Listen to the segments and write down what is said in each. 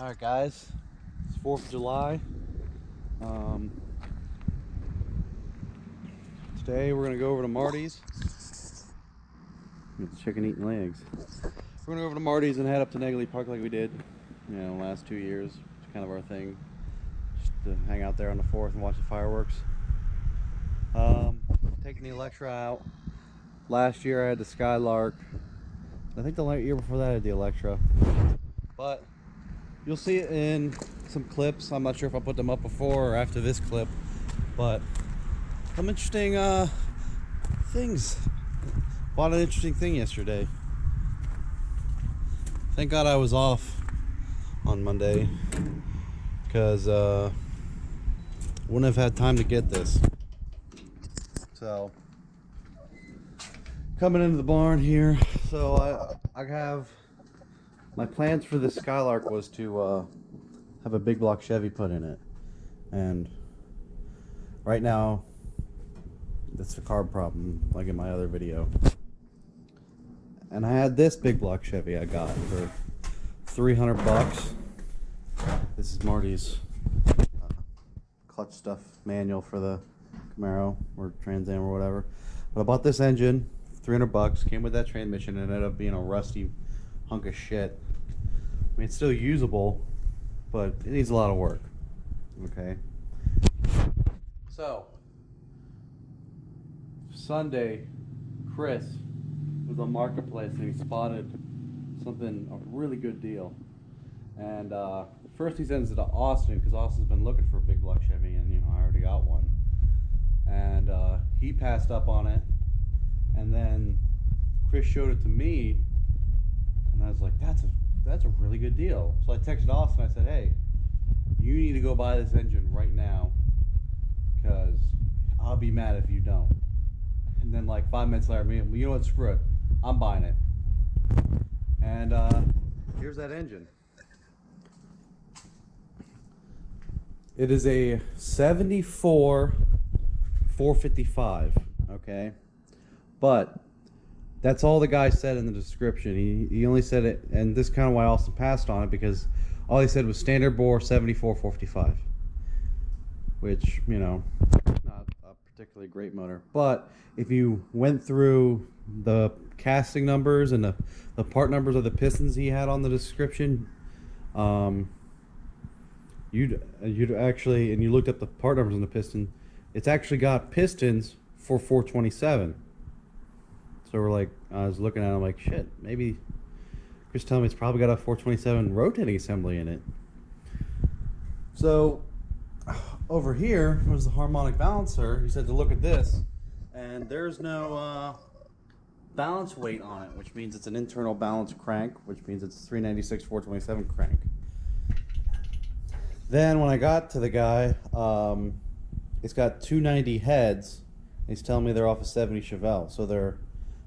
Alright guys, it's 4th of July. Today we're going to go over to Marty's. It's chicken eating legs. We're going to go over to Marty's and head up to Negley Park like we did, last 2 years. It's kind of our thing. Just to hang out there on the 4th and watch the fireworks. Taking the Electra out. Last year I had the Skylark. I think the year before that I had the Electra. But you'll see it in some clips. I'm not sure if I put them up before or after this clip, but some interesting things. Bought an interesting thing yesterday. Thank God I was off on Monday, because wouldn't have had time to get this. So coming into the barn here, so I have my plans for the Skylark was to have a big block Chevy put in it, and right now that's the carb problem, like in my other video. And I had this big block Chevy I got for $300. This is Marty's clutch stuff manual for the Camaro or Trans Am or whatever. But I bought this engine, $300. Came with that transmission, and ended up being a rusty hunk of shit. I mean, it's still usable, but it needs a lot of work. Okay. So Sunday, Chris was on Marketplace and he spotted something, a really good deal. And first he sends it to Austin, because Austin's been looking for a big block Chevy, and I already got one. And he passed up on it, and then Chris showed it to me, and I was like, that's a really good deal. So I texted Austin. I said, hey, you need to go buy this engine right now, because I'll be mad if you don't. And then like 5 minutes later, you know what, screw it, I'm buying it. And here's that engine. It is a 74 455, okay? But that's all the guy said in the description. He only said it, and this is kind of why Austin passed on it, because all he said was standard bore 74 455, which, not a particularly great motor. But if you went through the casting numbers and the part numbers of the pistons he had on the description, you'd actually, and you looked up the part numbers on the piston, it's actually got pistons for 427. So we're like, I was looking at it, I'm like, shit, maybe Chris told me it's probably got a 427 rotating assembly in it. So over here was the harmonic balancer. He said to look at this, and there's no balance weight on it, which means it's an internal balance crank, which means it's 396 427 crank. Then when I got to the guy, it's got 290 heads. He's telling me they're off a 70 Chevelle, so they're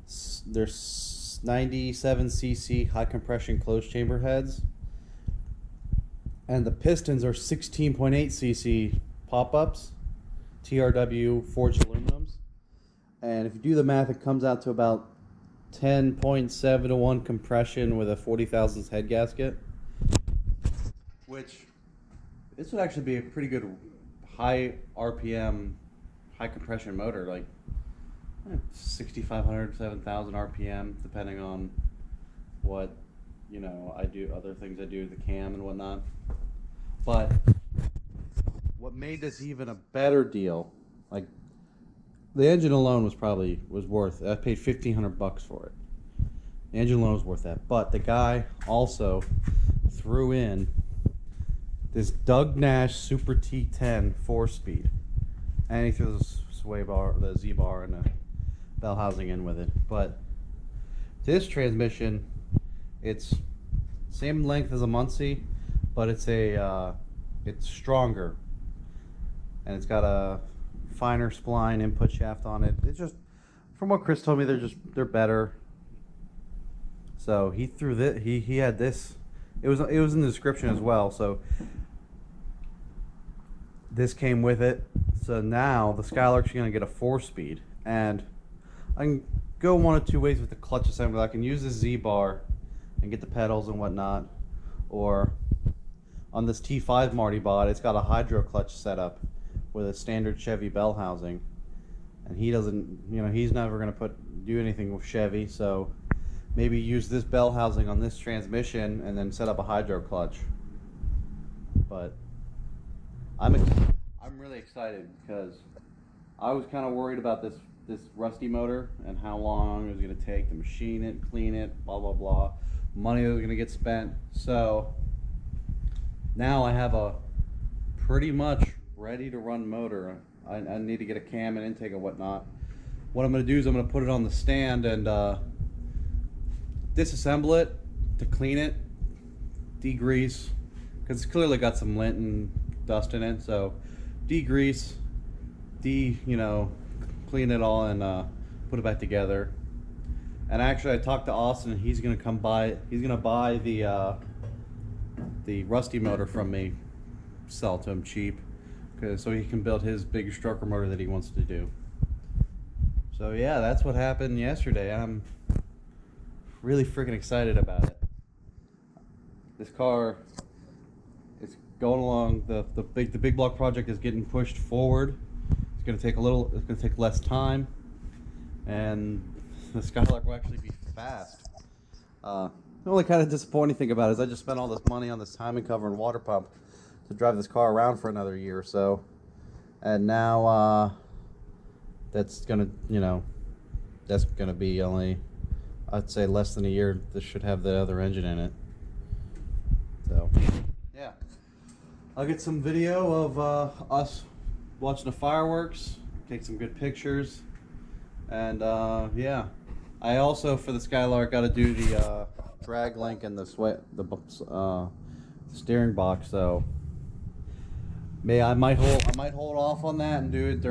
97 cc high compression closed chamber heads, and the pistons are 16.8 cc pop-ups, TRW forged aluminums. And if you do the math, it comes out to about 10.7 to 1 compression with a 40 thousandths head gasket, which this would actually be a pretty good high RPM, high compression motor, like 6,500, 7,000 RPM, depending on what, I do, other things I do, the cam and whatnot. But what made this even a better deal, like the engine alone was worth, I paid $1,500 for it. The engine alone was worth that. But the guy also threw in this Doug Nash Super T10 4-speed, and he threw the sway bar, the Z bar, and the bell housing in with it. But this transmission, it's same length as a Muncie, but it's stronger, and it's got a finer spline input shaft on it. It's just, from what Chris told me, they're better. So he threw this. He had this. It was in the description as well. So this came with it. So now the Skylark's going to get a 4-speed, and I can go one of two ways with the clutch assembly. I can use the Z bar and get the pedals and whatnot, or on this T5 Marty bought, it's got a hydro clutch setup with a standard Chevy bell housing, and he doesn't, he's never going to do anything with Chevy, so maybe use this bell housing on this transmission and then set up a hydro clutch. But I'm really excited because I was kind of worried about this rusty motor and how long it was going to take to machine it, clean it, blah blah blah, money that was going to get spent. So now I have a pretty much ready to run motor. I need to get a cam and intake and whatnot. What I'm going to do is I'm going to put it on the stand and disassemble it to clean it, degrease, because it's clearly got some lint and dust in it. So degrease, clean it all and put it back together. And actually I talked to Austin, and he's going to come by. He's going to buy the rusty motor from me, sell it to him cheap, so he can build his big stroker motor that he wants to do. So yeah, that's what happened yesterday. I'm really freaking excited about it. This car is going along. The big block project is getting pushed forward. It's going to take less time, and the Skylark will actually be fast. The only kind of disappointing thing about it is I just spent all this money on this timing cover and water pump to drive this car around for another year or so, and now that's gonna be only, I'd say, less than a year. This should have the other engine in it. So yeah, I'll get some video of us watching the fireworks, take some good pictures, and yeah, I also, for the Skylark, got to do the drag link and the steering box. So I might hold off on that and do it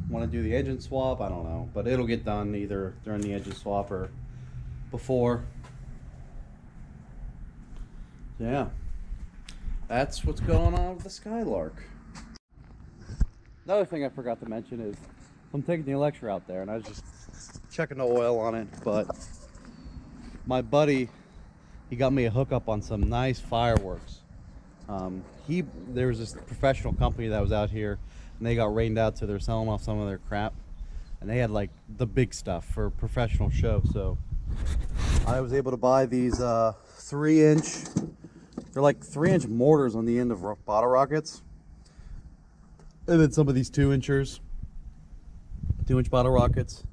when I do the engine swap. I don't know, but it'll get done either during the engine swap or before. Yeah, that's what's going on with the Skylark. Another thing I forgot to mention is I'm taking the Electra out there, and I was just checking the oil on it, but my buddy, he got me a hookup on some nice fireworks. There was this professional company that was out here, and they got rained out, so they're selling off some of their crap, and they had like the big stuff for professional show. So I was able to buy these 3-inch, they're like 3-inch mortars on the end of bottle rockets, and then some of these 2-inch bottle rockets,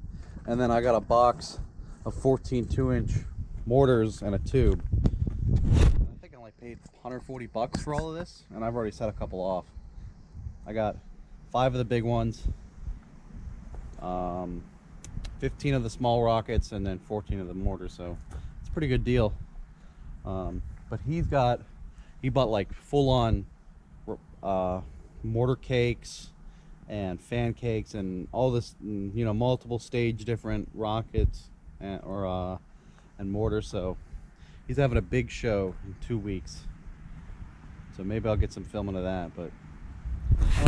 and then I got a box of 14 2-inch mortars and a tube. I think I only paid $140 for all of this, and I've already set a couple off. I got 5 of the big ones, 15 of the small rockets, and then 14 of the mortars, so it's a pretty good deal. But he bought like full-on mortar cakes and fan cakes and all this, multiple stage different rockets and mortars. So he's having a big show in 2 weeks, so maybe I'll get some filming of that. But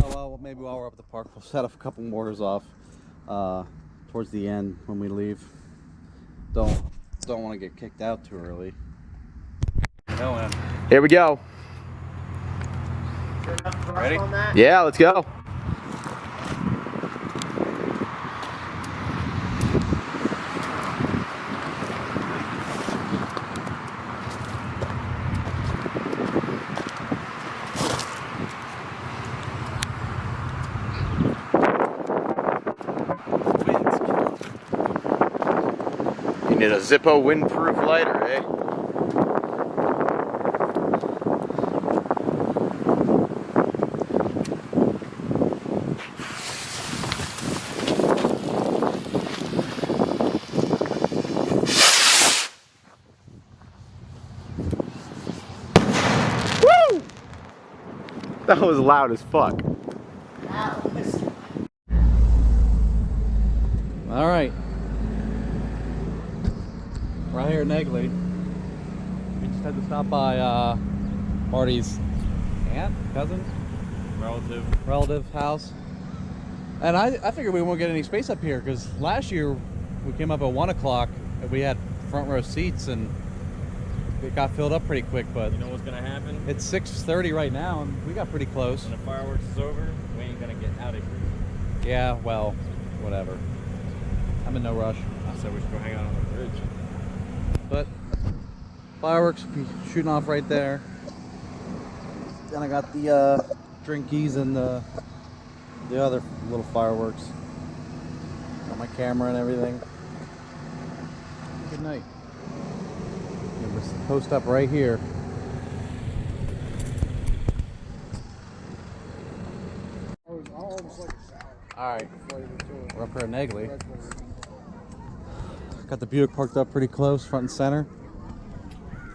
well, maybe while we're up at the park, we'll set up a couple mortars off towards the end when we leave. Don't want to get kicked out too early. Here we go. Ready? Yeah, let's go. You need a Zippo windproof lighter, eh? That was loud as fuck. All right, right here at Negley. We just had to stop by Marty's cousin's relative house, and I figured we won't get any space up here because last year we came up at 1 o'clock and we had front row seats, and it got filled up pretty quick, but You know what's gonna happen? it's 6:30 right now, and we got pretty close. When the fireworks is over, we ain't gonna get out of here. Yeah, well, whatever. I'm in no rush. I said we should go hang out on the bridge. But fireworks will be shooting off right there. Then I got the drinkies and the other little fireworks. Got my camera and everything. Good night. I'm just post up right here. Alright, we're up here in Negley. Got the Buick parked up pretty close, front and center.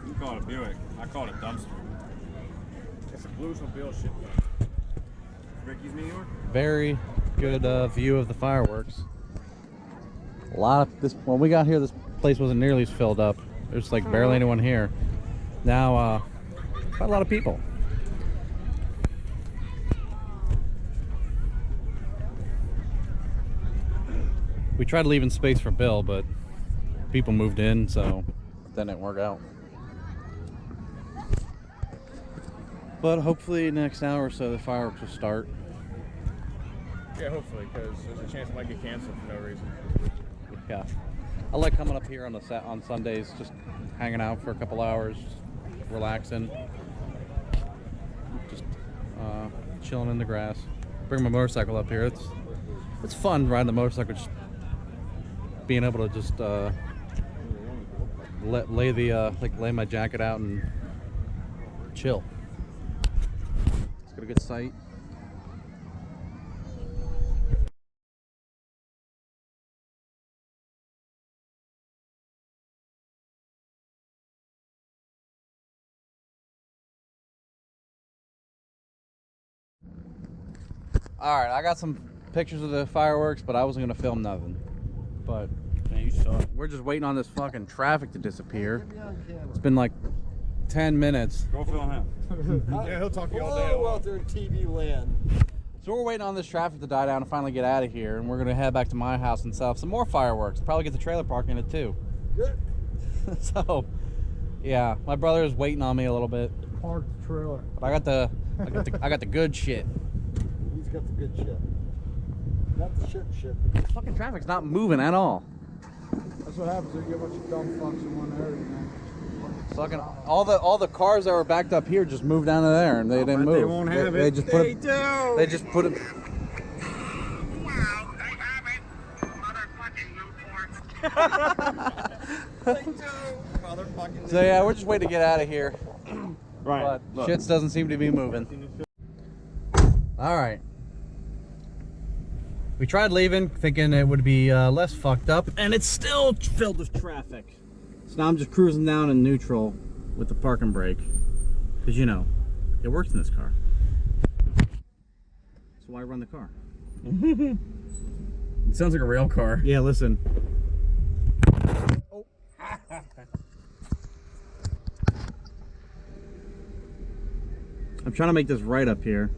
You call it a Buick. I call it a dumpster. It's a Bluesmobile shit. Ricky's New York. Very good view of the fireworks. A lot of this when we got here, this place wasn't nearly as filled up. There's like barely anyone here. Now, quite a lot of people. We tried leaving space for Bill, but people moved in, so that didn't work out. But hopefully next hour or so the fireworks will start. Yeah, hopefully, because there's a chance it might get canceled for no reason. Yeah, I like coming up here on Sundays, just hanging out for a couple hours, just relaxing, just chilling in the grass. Bring my motorcycle up here. It's fun riding the motorcycle, just being able to just lay my jacket out and chill. It's got a good sight. Alright, I got some pictures of the fireworks, but I wasn't going to film nothing. But, man, you saw it. We're just waiting on this fucking traffic to disappear. It's been like 10 minutes. Go film him. Yeah, he'll talk to you all day. Well, they're in TV land. So we're waiting on this traffic to die down and finally get out of here. And we're going to head back to my house and set up some more fireworks. Probably get the trailer park in it too. Good. So, yeah, my brother is waiting on me a little bit. Park the trailer. But I got the good shit. He's got the good shit. Not the shit. This fucking traffic's not moving at all. That's what happens when you get a bunch of dumb fucks in one area, man. Fucking all the cars that were backed up here just moved down to there, and they didn't move. They won't have it. They just put it. do. They just put it. Well, they have it. Motherfucking Newport. They do. Motherfucking. So yeah, we're just waiting to get out of here. Right. But shit doesn't seem to be moving. All right. We tried leaving, thinking it would be less fucked up, and it's still filled with traffic. So now I'm just cruising down in neutral with the parking brake, because you know, it works in this car. So why run the car? It sounds like a rail car. Yeah, listen. Oh. I'm trying to make this right up here.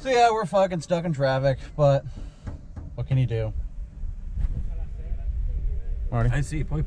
So yeah, we're fucking stuck in traffic, but what can you do? Marty? I see. Poi.